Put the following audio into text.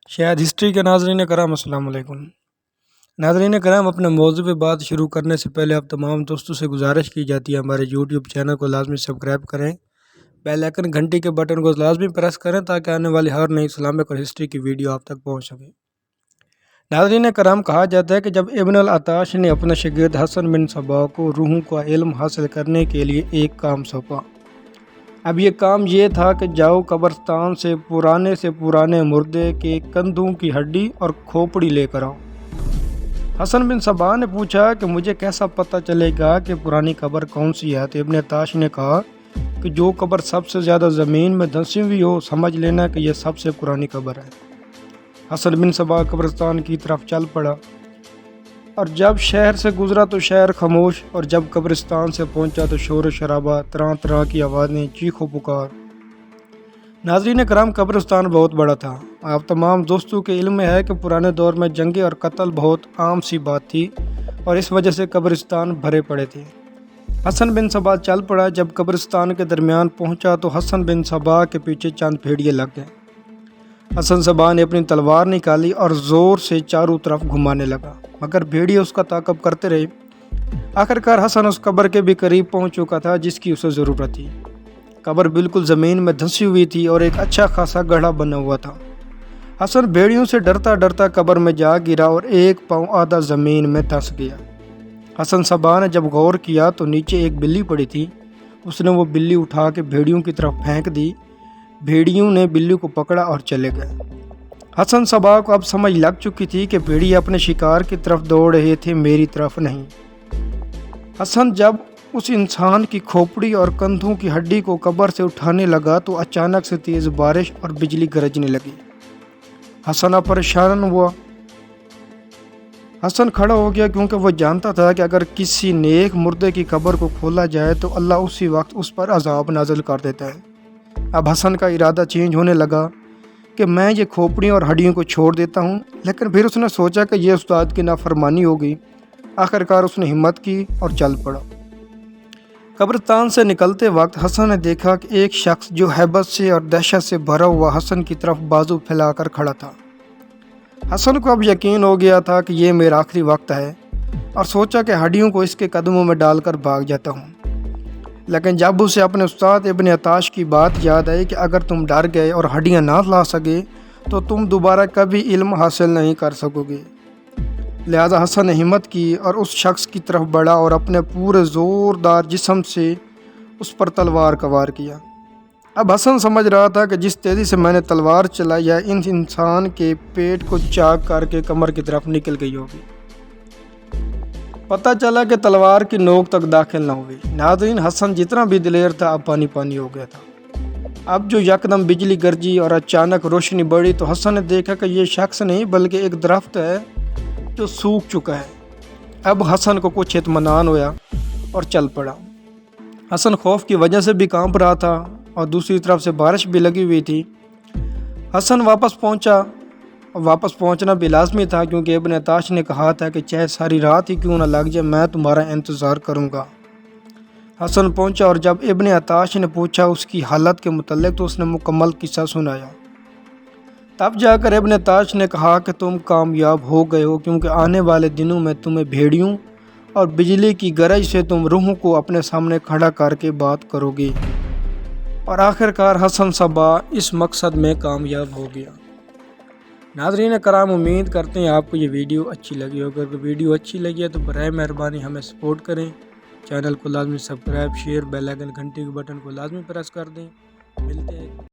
شاید ہسٹری کے ناظرین کرام السلام علیکم۔ ناظرین کرام، اپنے موضوع پہ بات شروع کرنے سے پہلے آپ تمام دوستوں سے گزارش کی جاتی ہے ہمارے یوٹیوب چینل کو لازمی سبسکرائب کریں، بیل آئیکن گھنٹی کے بٹن کو لازمی پریس کریں تاکہ آنے والی ہر نئی اسلامک اور ہسٹری کی ویڈیو آپ تک پہنچ سکے۔ ناظرین کرام، کہا جاتا ہے کہ جب ابن العطاش نے اپنے شاگرد حسن بن صبا کو روحوں کا علم حاصل کرنے کے لیے ایک کام سونپا۔ اب یہ کام یہ تھا کہ جاؤ قبرستان سے پرانے مردے کے کندھوں کی ہڈی اور کھوپڑی لے کر آؤ۔ حسن بن صبا نے پوچھا کہ مجھے کیسا پتہ چلے گا کہ پرانی قبر کون سی ہے؟ تو ابن عطاش نے کہا کہ جو قبر سب سے زیادہ زمین میں دھنسی ہوئی ہو، سمجھ لینا کہ یہ سب سے پرانی قبر ہے۔ حسن بن صبا قبرستان کی طرف چل پڑا، اور جب شہر سے گزرا تو شہر خاموش، اور جب قبرستان سے پہنچا تو شور و شرابہ، طرح طرح کی آوازیں، چیخ و پکار۔ ناظرین کرام، قبرستان بہت بڑا تھا۔ آپ تمام دوستوں کے علم میں ہے کہ پرانے دور میں جنگیں اور قتل بہت عام سی بات تھی، اور اس وجہ سے قبرستان بھرے پڑے تھے۔ حسن بن صبا چل پڑا۔ جب قبرستان کے درمیان پہنچا تو حسن بن صبا کے پیچھے چند بھیڑیے لگ گئے۔ حسن صبا نے اپنی تلوار نکالی اور زور سے چاروں طرف گھمانے لگا، مگر بھیڑیے اس کا تعاقب کرتے رہے۔ آخرکار حسن اس قبر کے بھی قریب پہنچ چکا تھا جس کی اسے ضرورت تھی۔ قبر بالکل زمین میں دھنسی ہوئی تھی اور ایک اچھا خاصا گڑھا بنا ہوا تھا۔ حسن بھیڑیوں سے ڈرتا ڈرتا قبر میں جا گرا اور ایک پاؤں آدھا زمین میں دھنس گیا۔ حسن صبا نے جب غور کیا تو نیچے ایک بلی پڑی تھی۔ اس نے وہ بلی اٹھا کے بھیڑیوں کی طرف پھینک دی۔ بھیڑیوں نے بلی کو پکڑا اور چلے گئے۔ حسن صبا کو اب سمجھ لگ چکی تھی کہ بھیڑیے اپنے شکار کی طرف دوڑ رہے تھے، میری طرف نہیں۔ حسن جب اس انسان کی کھوپڑی اور کندھوں کی ہڈی کو قبر سے اٹھانے لگا تو اچانک سے تیز بارش اور بجلی گرجنے لگی۔ حسن اب پریشان ہوا۔ حسن کھڑا ہو گیا کیونکہ وہ جانتا تھا کہ اگر کسی نیک مردے کی قبر کو کھولا جائے تو اللہ اسی وقت اس پر عذاب نازل کر دیتا ہے۔ اب حسن کا ارادہ چینج ہونے لگا کہ میں یہ کھوپڑیوں اور ہڈیوں کو چھوڑ دیتا ہوں، لیکن پھر اس نے سوچا کہ یہ استاد کی نافرمانی ہوگی۔ آخرکار اس نے ہمت کی اور چل پڑا۔ قبرستان سے نکلتے وقت حسن نے دیکھا کہ ایک شخص جو ہیبت سے اور دہشت سے بھرا ہوا حسن کی طرف بازو پھیلا کر کھڑا تھا۔ حسن کو اب یقین ہو گیا تھا کہ یہ میرا آخری وقت ہے، اور سوچا کہ ہڈیوں کو اس کے قدموں میں ڈال کر بھاگ جاتا ہوں۔ لیکن جب اسے اپنے استاد ابن عطاش کی بات یاد آئی کہ اگر تم ڈر گئے اور ہڈیاں نہ لا سکے تو تم دوبارہ کبھی علم حاصل نہیں کر سکو گے، لہذا حسن نے ہمت کی اور اس شخص کی طرف بڑھا اور اپنے پورے زوردار جسم سے اس پر تلوار وار کیا۔ اب حسن سمجھ رہا تھا کہ جس تیزی سے میں نے تلوار چلائی ہے، ان انسان کے پیٹ کو چاک کر کے کمر کی طرف نکل گئی ہوگی۔ پتہ چلا کہ تلوار کی نوک تک داخل نہ ہوئی۔ ناظرین، حسن جتنا بھی دلیر تھا اب پانی پانی ہو گیا تھا۔ اب جو یکدم بجلی گرجی اور اچانک روشنی بڑھی تو حسن نے دیکھا کہ یہ شخص نہیں بلکہ ایک درخت ہے جو سوکھ چکا ہے۔ اب حسن کو کچھ اطمینان ہوا اور چل پڑا۔ حسن خوف کی وجہ سے بھی کانپ رہا تھا اور دوسری طرف سے بارش بھی لگی ہوئی تھی۔ حسن واپس پہنچا۔ واپس پہنچنا بھی لازمی تھا کیونکہ ابن عطاش نے کہا تھا کہ چاہے ساری رات ہی کیوں نہ لگ جائے، میں تمہارا انتظار کروں گا۔ حسن پہنچا اور جب ابن عطاش نے پوچھا اس کی حالت کے متعلق تو اس نے مکمل قصہ سنایا۔ تب جا کر ابن عطاش نے کہا کہ تم کامیاب ہو گئے ہو، کیونکہ آنے والے دنوں میں تمہیں بھیڑیوں اور بجلی کی گرج سے تم روحوں کو اپنے سامنے کھڑا کر کے بات کرو گے۔ اور آخرکار حسن صبا اس مقصد میں کامیاب ہو گیا۔ ناظرین کرام، امید کرتے ہیں آپ کو یہ ویڈیو اچھی لگی ہوگی۔ اگر ویڈیو اچھی لگی ہے تو برائے مہربانی ہمیں سپورٹ کریں، چینل کو لازمی سبسکرائب، شیئر، بیل آئیکن گھنٹی کے بٹن کو لازمی پریس کر دیں۔ ملتے ہیں۔